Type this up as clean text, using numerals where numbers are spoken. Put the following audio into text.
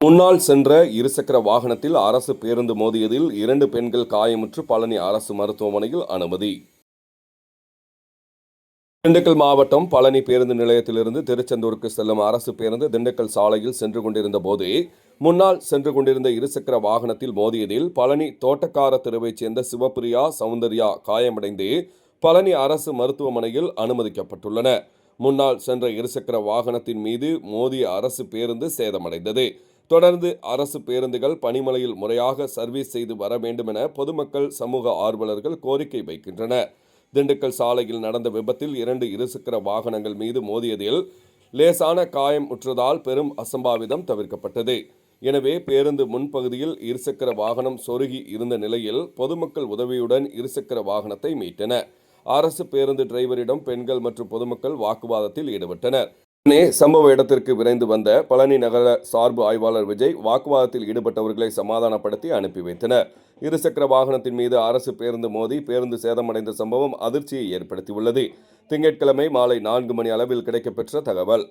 முன்னால் சென்ற இருசக்கர வாகனத்தில் அரசு பேருந்து மோதியதில் 2 பெண்கள் காயமுற்று பழனி அரசு மருத்துவமனையில் அனுமதி. திண்டுக்கல் மாவட்டம் பழனி பேருந்து நிலையத்திலிருந்து திருச்செந்தூருக்கு செல்லும் அரசு பேருந்து திண்டுக்கல் சாலையில் சென்று கொண்டிருந்த போது முன்னால் சென்று கொண்டிருந்த இருசக்கர வாகனத்தில் மோதியதில் பழனி தோட்டக்கார தெருவைச் சேர்ந்த சிவப்பிரியா, சௌந்தர்யா காயமடைந்து பழனி அரசு மருத்துவமனையில் அனுமதிக்கப்பட்டுள்ளனர். முன்னால் சென்ற இருசக்கர வாகனத்தின் மீது மோதிய அரசு பேருந்து சேதமடைந்தது. தொடர்ந்து அரசு பேருந்துகள் பனிமலையில் முறையாக சர்வீஸ் செய்து வர வேண்டும் என பொதுமக்கள், சமூக ஆர்வலர்கள் கோரிக்கை வைக்கின்றனர். திண்டுக்கல் சாலையில் நடந்த விபத்தில் 2 இருசக்கர வாகனங்கள் மீது மோதியதில் லேசான காயம் உற்றதால் பெரும் அசம்பாவிதம் தவிர்க்கப்பட்டது. எனவே பேருந்து முன்பகுதியில் இருசக்கர வாகனம் சொருகி இருந்த நிலையில் பொதுமக்கள் உதவியுடன் இருசக்கர வாகனத்தை மீட்டனர். அரசு பேருந்து டிரைவரிடம் பெண்கள் மற்றும் பொதுமக்கள் வாக்குவாதத்தில் ஈடுபட்டனர். சம்பவ இடத்திற்கு விரைந்து வந்த பழனி நகர சார்பு ஆய்வாளர் விஜய் வாக்குவாதத்தில் ஈடுபட்டவர்களை சமாதானப்படுத்தி அனுப்பி வைத்தனர். இருசக்கர வாகனத்தின் மீது அரசு பேருந்து மோதி பேருந்து சேதமடைந்த சம்பவம் அதிர்ச்சியை ஏற்படுத்தியுள்ளது. திங்கட்கிழமை மாலை 4 மணி அளவில் கிடைக்கப்பெற்ற தகவல்.